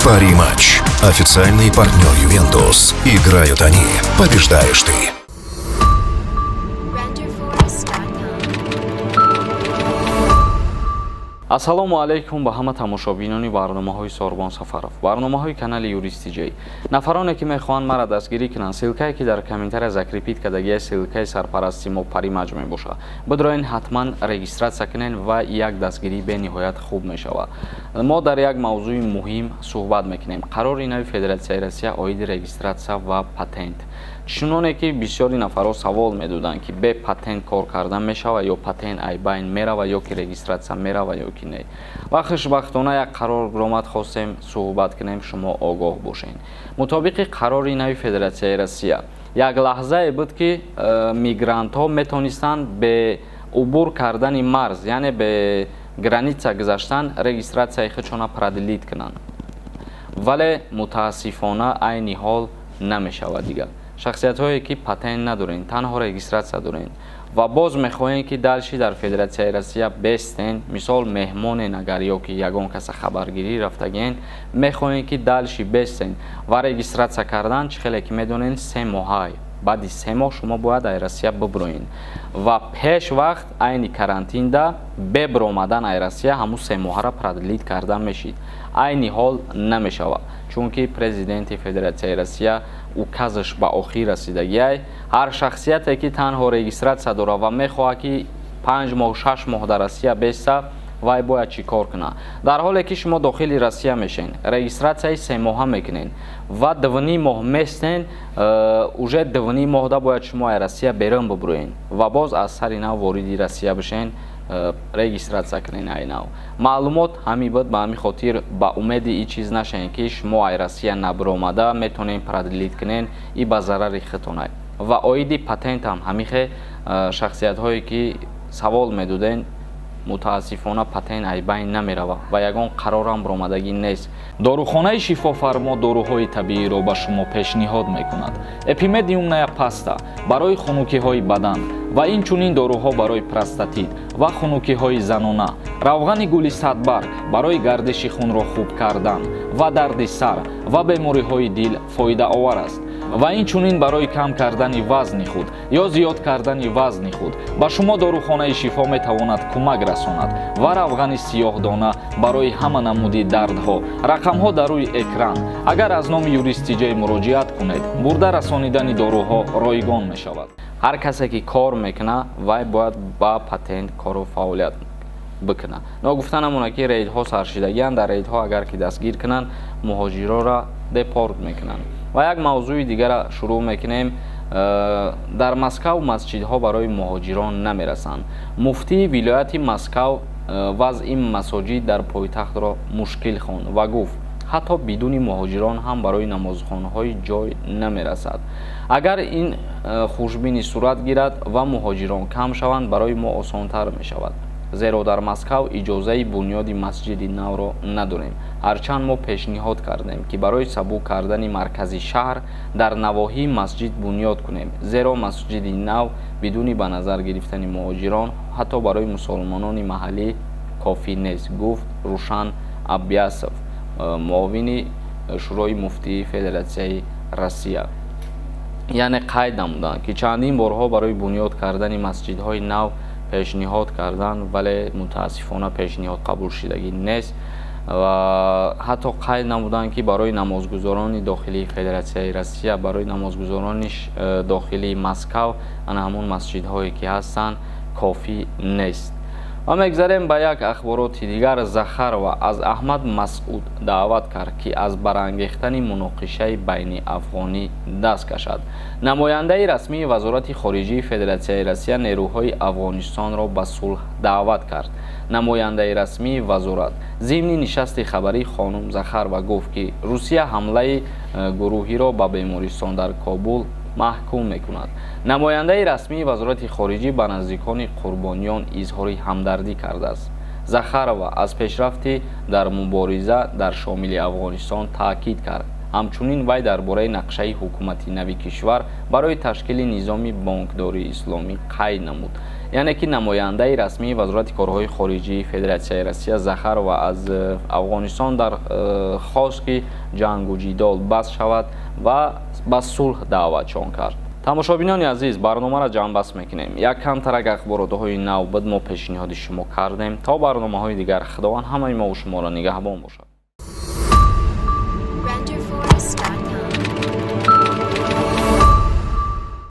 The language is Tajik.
Пари-матч. Официальный партнер Ювентус. Играют они. Побеждаешь ты. ассалому алайкум ба ҳама тамошобинони барномаҳои Сорбон Сафаров, барномаҳои канали Юристи Ҷей. Нафароне ки мехоҳанд мара дастгирӣ кунанд, силкае ки дар комментария закрепид кардагия силкаи сарпарасти мо Пари-матч мебошад. Бидроен ҳатман регистратсия кунед ва як дастгирӣ бениҳоят хуб мешавад. Мо дар як мавзӯи муҳим суҳбат мекунем. Қарори нави Федератсияи Россия оиди регистратсия ва патент. чуноне ки бисёри нафаро савол медоданд ки бе патент кор кардан мешавад ё патент айбайн меравад ё ки регистратсия меравад ё ки не. ва хушбахтона як қарор гуромад хостем суҳбат кунем, шумо огоҳ бошед. мутобиқи қарори нави Федератсияи Россия як лаҳзае буд ки мигрантҳо метавонистанд бе убур кардани марз, яъне бе граница гузаштан регистратсияи худшона продлит кунанд. вале мутаассифона айни ҳол намешавад дигар. шахсиятҳое ки патент надоранд, танҳо регистратсия доранд ва боз мехоҳем ки дальши дар Федератсияи Россия бестен, мисол меҳмонен агар ё ки ягон каса хабаргирӣ рафтагиен, мехоҳем ки дальши бестен ва регистратсия кардан чӣ хеле ки медонед 3 моҳай. баъди 3 моҳ шумо бояд ай Россия биброед ва пеш вақт айни карантинда бебиромадан ай Россия ҳамун 3 моҳара продлит кардан мешид. айни ҳол намешавад, чунки президенти Федератсияи Россия указаш ба охир расидагиай. ҳар шахсияте ки танҳо регистратсия дорад ва мехоҳад ки 5 моҳ 6 моҳ дар Россия беста, вай бояд чӣ кор кунад? дар ҳоле ки шумо дохили Россия мешен, регистратсияи 3 моҳа мекунен ва 2.5 моҳ местен, уже 2.5 моҳда бояд шумо ай Россия берун биброен ва боз аз сари нав вориди Россия бишен, регистратсия кунен ай нав. маълумот ҳамин буд, ба ҳамин хотир ба умеди и чиз нашен ки шумо ай Россия набиромада метавонен продлит кунен и ба зарари худтон. ва оиди патент ҳам ҳамихе шахсиятҳое ки савол медоден, мутаассифона патент айбайн намеравад ва ягон қарорам биромадагӣ нест. дорухонаи шифофармо доруҳои табииро ба шумо пешниҳод мекунад. эпимедиум ная паста барои хунукиҳои бадан ва инчунин доруҳо барои простатит ва хунукиҳои занона, равғани гули садбарг барои гардиши хунро хуб кардан ва дарди сар ва бемориҳои дил фоидаовар аст ва инчунин барои кам кардани вазни худ ё зиёд кардани вазни худ ба шумо дорухонаи шифо метавонад кӯмак расонад ва равғани сиёҳдона барои ҳама намуди дардҳо. рақамҳо дар рӯи экран. агар аз номи Юристи Ҷей муроҷиат кунед, бурда расонидани доруҳо ройгон мешавад. ҳар касе ки кор мекуна, вай бояд ба патент кору фаъолият бикуна. ногуфта намона ки рейдҳо саршидагиянд, дар рейдҳо агар ки дастгир кунанд, муҳоҷирора депорт мекунанд. ва як мавзӯи дигара шурӯъ мекунем. дар Москав масҷидҳо барои муҳоҷирон намерасанд. муфтии вилояти Москав вазъи масоҷид дар пойтахтро мушкил хонд ва гуфт ҳатто бидуни муҳоҷирон ҳам барои намозхонаҳои ҷой намерасад. агар ин хушбинӣ сурат гирад ва муҳоҷирон кам шаванд, барои мо осонтар мешавад. зеро дар Москав иҷозаи бунёди масҷиди навро надорем. ҳарчанд мо пешниҳод кардем ки барои сабук кардани маркази шаҳр дар навоҳии масҷид бунёд кунем, зеро масҷиди нав бидуни ба назар гирифтани муҳоҷирон ҳатто барои мусулмонони маҳаллӣ кофӣ нест, гуфт Рушан Аббясов, муовини шӯрои муфтии Федератсияи Россия. яъне қайд намуданд ки чандин борҳо барои бунёд кардани масҷидҳои нав пешниҳод карданд, вале мутаассифона пешниҳод қабул шудагӣ нест ва ҳатто қайд намуданд ки барои намозгузорони дохилии Федератсияи Россия, барои намозгузорони дохилии Москав, ана ҳамун масҷидҳое ки ҳастанд, кофӣ нест. ва мегзарем ба як ахбороти дигар. Захарова аз Аҳмад Масъуд даъват кард ки аз барангехтани муноқишаи байни афғонӣ даст кашад. намояндаи расмии вазорати хориҷии Федератсияи Россия нерӯҳои Афғонистонро ба сулҳ даъват кард. намояндаи расмии вазорат зимни нишасти хабарии хонум Захарова гуфт ки Русия ҳамлаи гурӯҳиро ба бемористон дар Кобул маҳкум мекунад. намояндаи расмии вазорати хориҷӣ ба наздикони қурбониён изҳори ҳамдардӣ кардааст. Захарова аз пешрафти дар мубориза дар шомили Афғонистон таъкид кард. ҳамчунин вай дар бораи нақшаи ҳукумати нави кишвар барои ташкили низоми бонкдории исломӣ қайд намуд. яъне ки намояндаи расмии вазорати корҳои хориҷии федератсияи Россия Захарова аз Афғонистон хост ки ҷангу ҷидол бас шавад ва ба сулҳ даъватшон кард. тамошобинони азиз, барномаро ҷамъбаст мекунем. як камтарак ахборотҳои нав буд мо пешниҳоди шумо кардем. то барномаҳои дигар худованд ҳамаи мо ва шуморо нигаҳбон бошад.